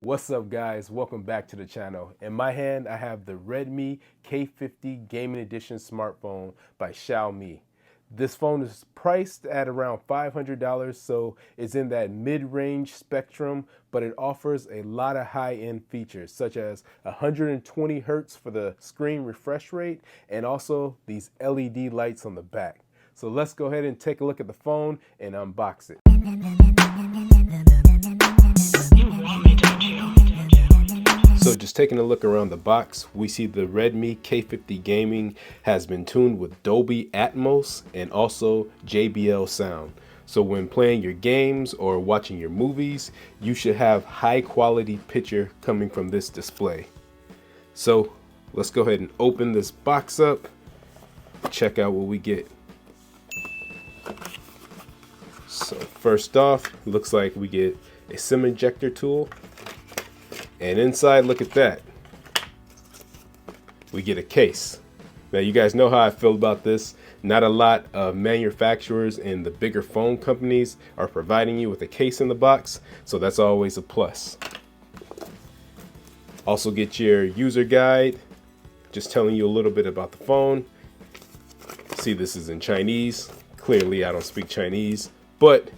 What's up guys, welcome back to the channel. In my hand I have the Redmi K50 Gaming Edition smartphone by Xiaomi. This phone is priced at around $500, so it's in that mid-range spectrum, but it offers a lot of high-end features such as 120 Hertz for the screen refresh rate and also these LED lights on the back. So let's go ahead and take a look at the phone and unbox it. So just taking a look around the box, we see the Redmi K50 Gaming has been tuned with Dolby Atmos and also JBL sound. So when playing your games or watching your movies, you should have high quality picture coming from this display. So let's go ahead and open this box up, check out what we get. So first off, looks like we get a SIM ejector tool. And inside, look at that. We get a case. Now you guys know how I feel about this. Not a lot of manufacturers and the bigger phone companies are providing you with a case in the box, so that's always a plus. Also get your user guide, just telling you a little bit about the phone. See, this is in Chinese. Clearly I don't speak Chinese, but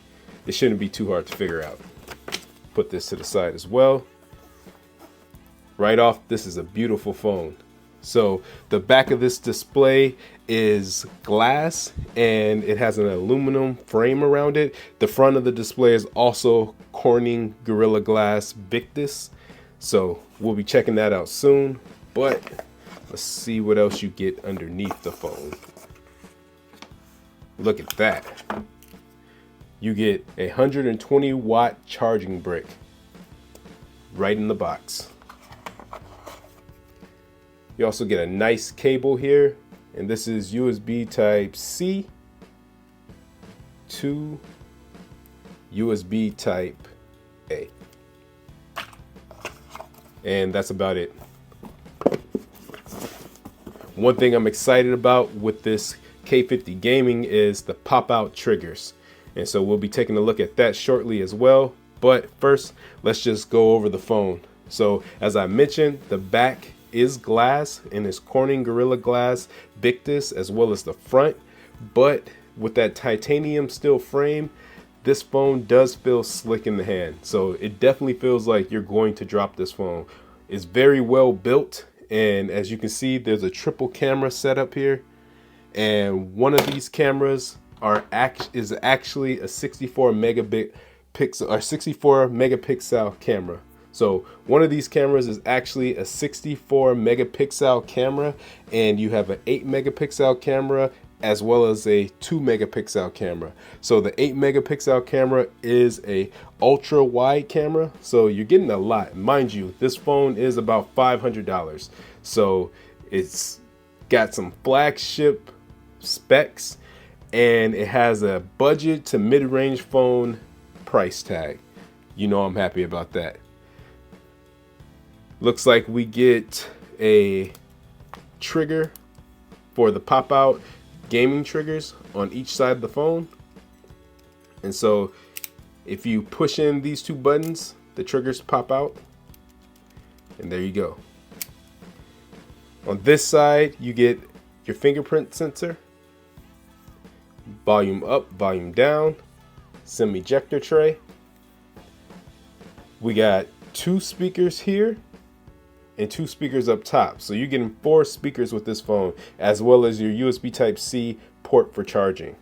it shouldn't be too hard to figure out. Put this to the side as well. Right off, this is a beautiful phone. So the back of this display is glass and it has an aluminum frame around it. The front of the display is also Corning Gorilla Glass Victus. So we'll be checking that out soon, but let's see what else you get underneath the phone. Look at that. You get a 120 watt charging brick right in the box. You also get a nice cable here, and this is USB type C to USB type A. And that's about it. One thing I'm excited about with this K50 Gaming is the pop-out triggers. And so we'll be taking a look at that shortly as well. But first, let's just go over the phone. So as I mentioned, the back is glass and is Corning Gorilla Glass Victus, as well as the front. But with that titanium steel frame, this phone does feel slick in the hand. So it definitely feels like you're going to drop this phone. It's very well built, and as you can see, there's a triple camera setup here, and one of these cameras is actually a 64 megapixel camera. So one of these cameras is actually a 64 megapixel camera, and you have an 8 megapixel camera as well as a 2 megapixel camera. So the 8 megapixel camera is a ultra wide camera, so you're getting a lot. Mind you, this phone is about $500, so it's got some flagship specs and it has a budget to mid-range phone price tag. You know I'm happy about that. Looks like we get a trigger for the pop-out gaming triggers on each side of the phone. And so if you push in these two buttons, the triggers pop out. And there you go. On this side, you get your fingerprint sensor, volume up, volume down, SIM ejector tray. We got 2 speakers here and 2 speakers up top. So you're getting 4 speakers with this phone, as well as your USB type C port for charging.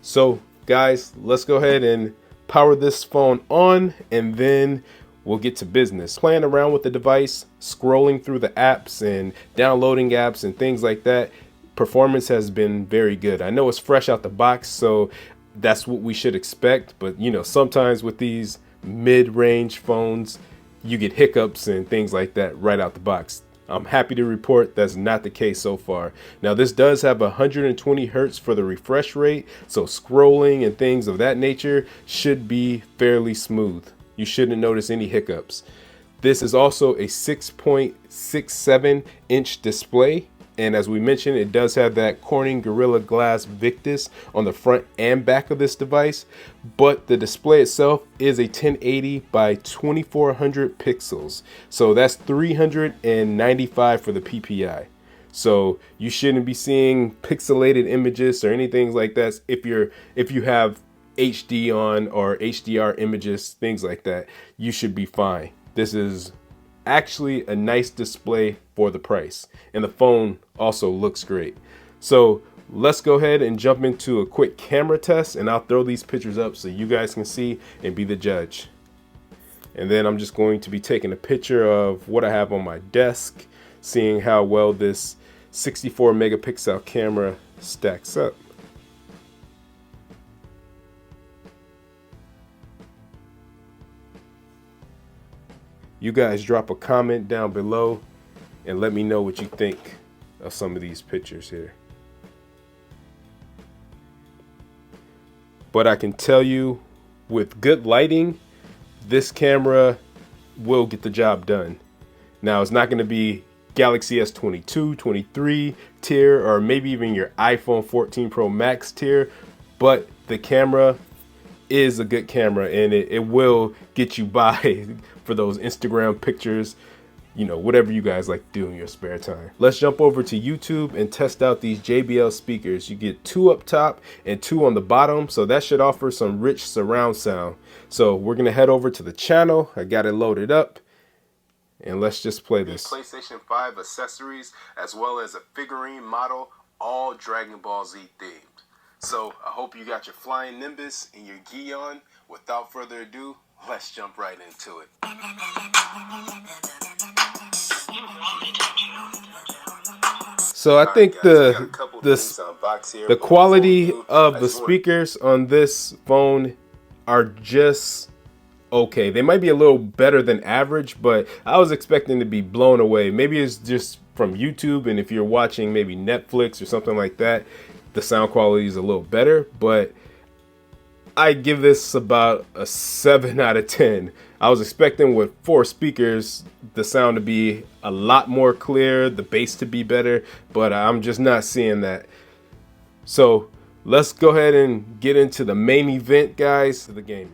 So guys, let's go ahead and power this phone on, and then we'll get to business. Playing around with the device, scrolling through the apps and downloading apps and things like that, performance has been very good. I know it's fresh out the box, so that's what we should expect. But you know, sometimes with these mid-range phones, you get hiccups and things like that right out the box. I'm happy to report that's not the case so far. Now this does have 120 Hertz for the refresh rate, so scrolling and things of that nature should be fairly smooth. You shouldn't notice any hiccups. This is also a 6.67 inch display, And as we mentioned, it does have that Corning Gorilla Glass Victus on the front and back of this device, but the display itself is a 1080 by 2400 pixels. So that's 395 for the PPI. So you shouldn't be seeing pixelated images or anything like that if you have HD on or HDR images, things like that. You should be fine. This is actually a nice display for the price, and the phone also looks great. So let's go ahead and jump into a quick camera test, and I'll throw these pictures up so you guys can see and be the judge. And then I'm just going to be taking a picture of what I have on my desk, seeing how well this 64 megapixel camera stacks up. You guys drop a comment down below and let me know what you think of some of these pictures here. But I can tell you, with good lighting, this camera will get the job done. Now, it's not going to be Galaxy S22, 23 tier, or maybe even your iPhone 14 Pro Max tier, but the camera is a good camera, and it will get you by for those Instagram pictures, you know, whatever you guys like to do in your spare time. Let's jump over to YouTube and test out these JBL speakers. You get 2 up top and 2 on the bottom, so that should offer some rich surround sound. So we're gonna head over to the channel. I got it loaded up, and let's just play this. PlayStation 5 accessories, as well as a figurine model, all Dragon Ball Z themed. So I hope you got your flying Nimbus and your gi on. Without further ado, let's jump right into it. So I think the quality of the speakers on this phone are just okay. They might be a little better than average, but I was expecting to be blown away. Maybe it's just from YouTube, and if you're watching maybe Netflix or something like that, the sound quality is a little better, but I give this about a 7 out of 10. I was expecting with 4 speakers, the sound to be a lot more clear, the bass to be better, but I'm just not seeing that. So let's go ahead and get into the main event, guys, the gaming.